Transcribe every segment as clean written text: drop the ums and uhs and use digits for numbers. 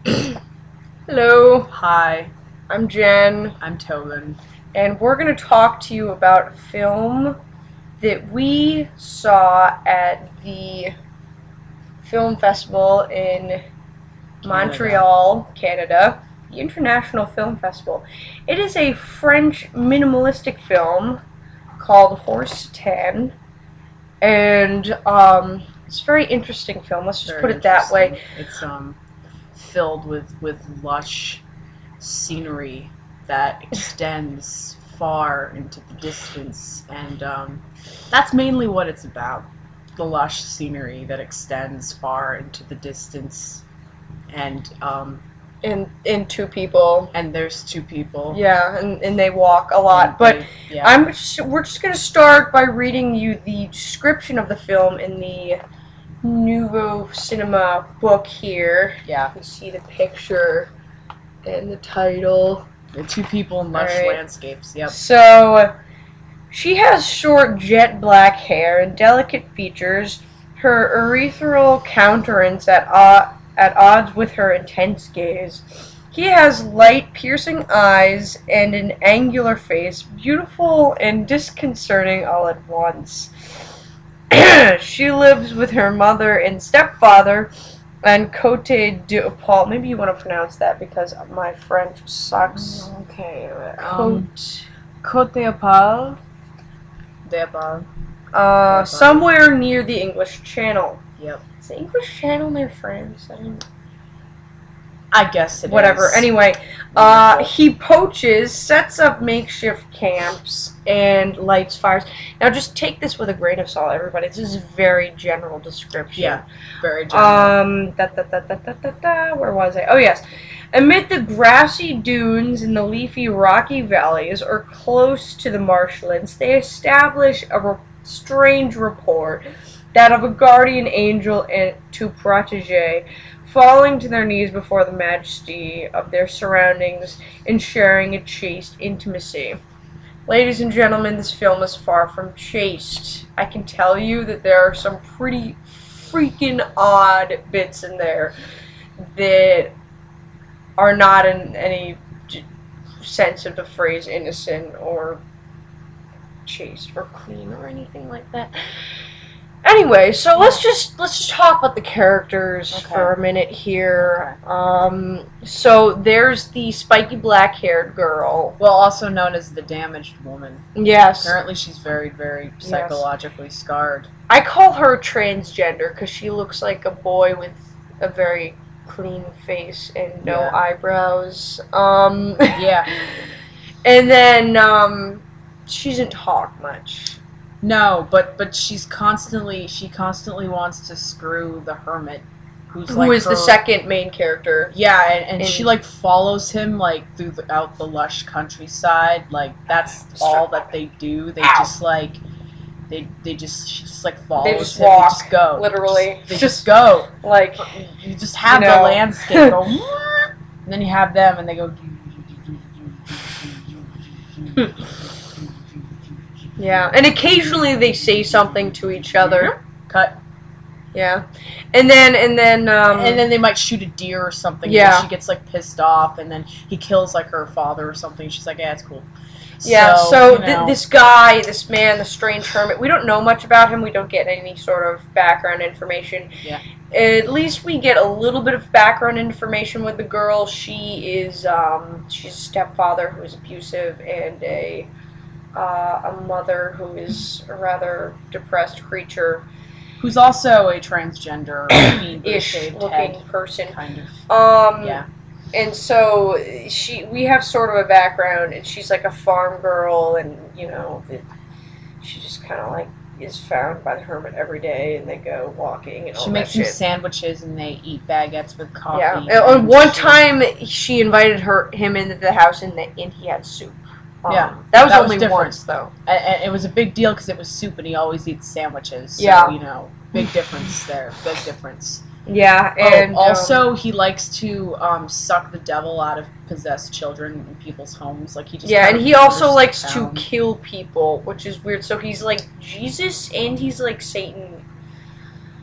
Hello, Hi, I'm Jen, I'm Tobin. and we're going to talk to you about a film that we saw at the film festival in Montreal, Canada, the International Film Festival. It is a French minimalistic film called Hors, and it's a very interesting film. Let's just put it that way. It's filled with lush scenery that extends far into the distance, and that's mainly what it's about. The lush scenery that extends far into the distance, and In two people. and there's two people. Yeah, and they walk a lot. But we're just going to start by reading you the description of the film in the Nouveau Cinema book here. Yeah. You can see the picture and the title. The two people in lush landscapes. Yep. So, she has short jet black hair and delicate features. Her ethereal countenance at odds with her intense gaze. He has light, piercing eyes and an angular face, beautiful and disconcerting all at once. She lives with her mother and stepfather and Côte d'Opale. Maybe you want to pronounce that because my French sucks. Okay. Côte d'Opale. Somewhere near the English Channel. Yep. Is the English Channel near France? I guess it Whatever. is. Anyway, he poaches, sets up makeshift camps, and lights fires. Now, just take this with a grain of salt, everybody. This is a very general description. Yeah, very general. Where was I? Oh, yes. Amid the grassy dunes and the leafy rocky valleys, or close to the marshlands, they establish a strange rapport, that of a guardian angel and to protege, falling to their knees before the majesty of their surroundings and sharing a chaste intimacy. Ladies and gentlemen, this film is far from chaste. I can tell you that there are some pretty freaking odd bits in there that are not in any sense of the phrase innocent or chaste or clean or anything like that. Anyway, so let's just talk about the characters for a minute here. So there's the spiky black-haired girl, well, also known as the damaged woman. Yes. Apparently, she's very, very psychologically scarred. I call her transgender because she looks like a boy with a very clean face and no eyebrows. Yeah. And then she doesn't talk much. No, but she constantly wants to screw the hermit, who is the second main character. Yeah, and she like follows him like throughout the lush countryside. Like that's all that they do. They just like she just like follows him. They just walk. They just go. Literally. They just go. Like you just have the landscape go, and then you have them, and they go. Yeah, and occasionally they say something to each other. Cut. Yeah, and then they might shoot a deer or something. Yeah, and she gets like pissed off, and then he kills like her father or something. She's like, yeah, it's cool. Yeah. So this guy, this man, the strange hermit. We don't know much about him. We don't get any sort of background information. Yeah. At least we get a little bit of background information with the girl. She is she's a stepfather who is abusive and a mother who is a rather depressed creature. Who's also a transgender, ish looking person. Kind of. Yeah. And so we have sort of a background, and she's like a farm girl, and she just kind of like is found by the hermit every day, and they go walking and all that. She makes them sandwiches, and they eat baguettes with coffee. Yeah. And one time she invited him into the house, and he had soup. Yeah, that was only once though. And it was a big deal because it was soup, and he always eats sandwiches. So, yeah, big difference there. Big difference. Yeah, and also he likes to suck the devil out of possessed children in people's homes. Like he just and he also likes to kill people, which is weird. So he's like Jesus, and he's like Satan.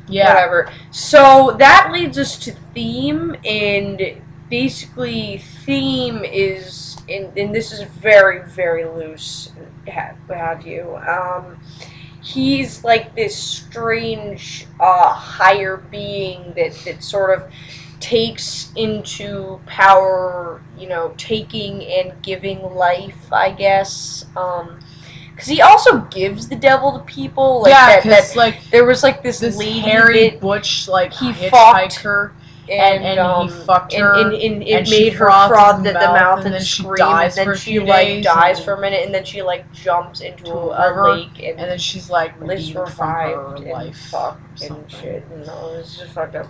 Yeah. Whatever. So that leads us to theme, and basically theme is, and this is very, very loose, have you, he's like this strange higher being that sort of takes into power, taking and giving life, I guess. Because he also gives the devil to people. Like, yeah, because like there was like this lady hairy that butch like he hitchhiker, and he fucked her, and it and she made her frothed froth the at the mouth and and then she scream, dies and for then a she few like days, dies and for a minute, and then she like jumps into to a river, lake, and then she's like is redeemed from her revived and life fucked or and something. shit. And no, it's just fucked up.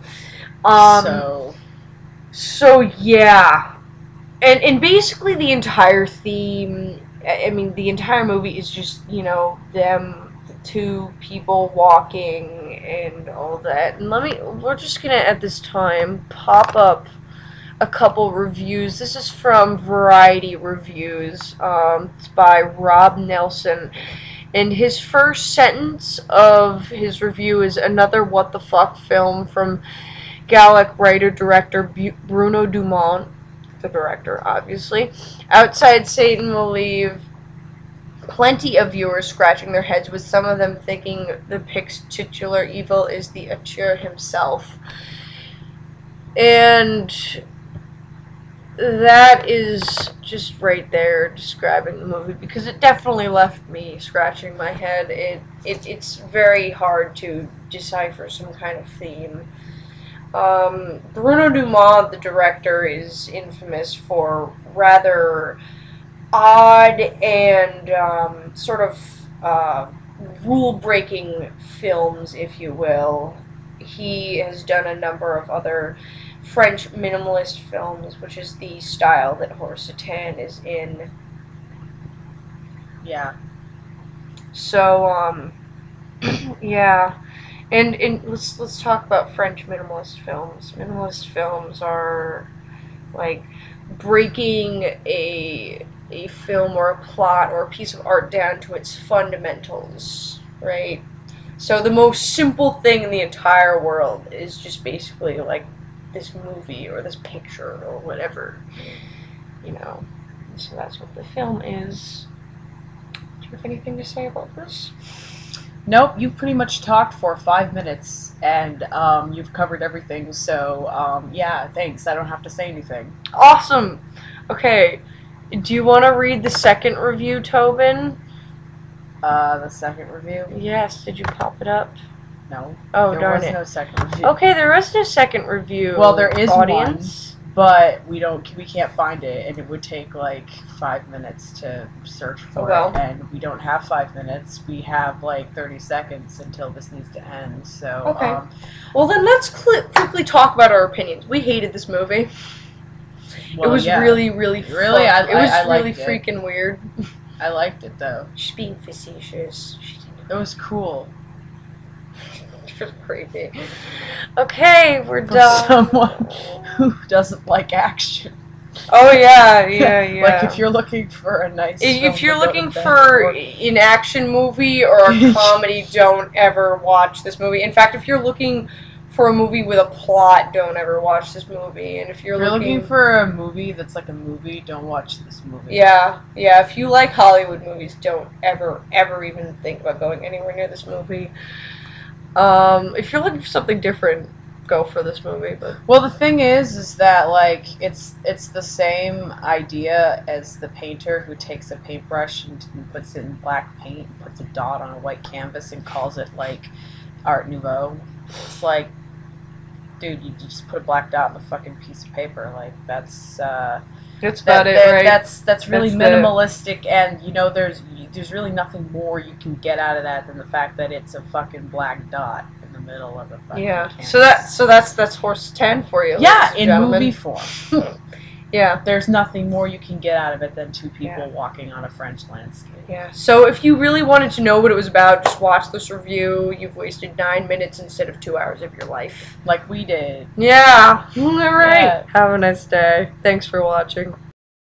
So yeah, and basically the entire theme. I mean, the entire movie is just them, the two people walking and all that. And we're just gonna at this time pop up a couple reviews. This is from Variety Reviews. It's by Rob Nelson. And his first sentence of his review is another what the fuck film from Gallic writer-director Bruno Dumont, the director, obviously. Outside Satan will leave plenty of viewers scratching their heads, with some of them thinking the Pic's titular evil is the Auteur himself. And that is just right there describing the movie, because it definitely left me scratching my head. It's very hard to decipher some kind of theme. Bruno Dumont, the director, is infamous for rather odd and sort of rule-breaking films, if you will. He has done a number of other French minimalist films, which is the style that Hors is in. Yeah. So, yeah. And let's talk about French minimalist films. Minimalist films are like breaking a film or a plot or a piece of art down to its fundamentals, right? So the most simple thing in the entire world is just basically like this movie or this picture or whatever, So that's what the film is. Do you have anything to say about this? Nope, you've pretty much talked for 5 minutes, and you've covered everything, so yeah, thanks. I don't have to say anything. Awesome! Okay, do you want to read the second review, Tobin? The second review? Yes, did you pop it up? No. Oh, there darn was it. no second review. Okay, there was no second review. Well, there is audience. one, but we can't find it, and it would take like 5 minutes to search for it, and we don't have 5 minutes. We have like 30 seconds until this needs to end. So okay. Well, then let's quickly talk about our opinions. We hated this movie. Well, it was really, really it was really freaking weird. I liked it though. She's being facetious. It was cool. It was creepy. Okay, we're done. Someone who doesn't like action. Oh yeah. Like if you're looking for a nice. If you're looking for an action movie or a comedy, don't ever watch this movie. In fact, if you're looking for a movie with a plot, don't ever watch this movie. And if you're looking for a movie that's like a movie, don't watch this movie. Yeah. If you like Hollywood movies, don't ever even think about going anywhere near this movie. If you're looking for something different, go for this movie. But well, the thing is that like it's the same idea as the painter who takes a paintbrush and puts it in black paint, puts a dot on a white canvas, and calls it like Art Nouveau. It's like, dude, you just put a black dot on the fucking piece of paper. Like that's about it, right? That's really minimalistic, and there's really nothing more you can get out of that than the fact that it's a fucking black dot in the middle of a fucking canvas. So that's Hors 10 for you. Yeah, in movie form. Yeah. There's nothing more you can get out of it than two people walking on a French landscape. Yeah. So if you really wanted to know what it was about, just watch this review. You've wasted 9 minutes instead of 2 hours of your life. Like we did. Yeah. All right. Yeah. Have a nice day. Thanks for watching.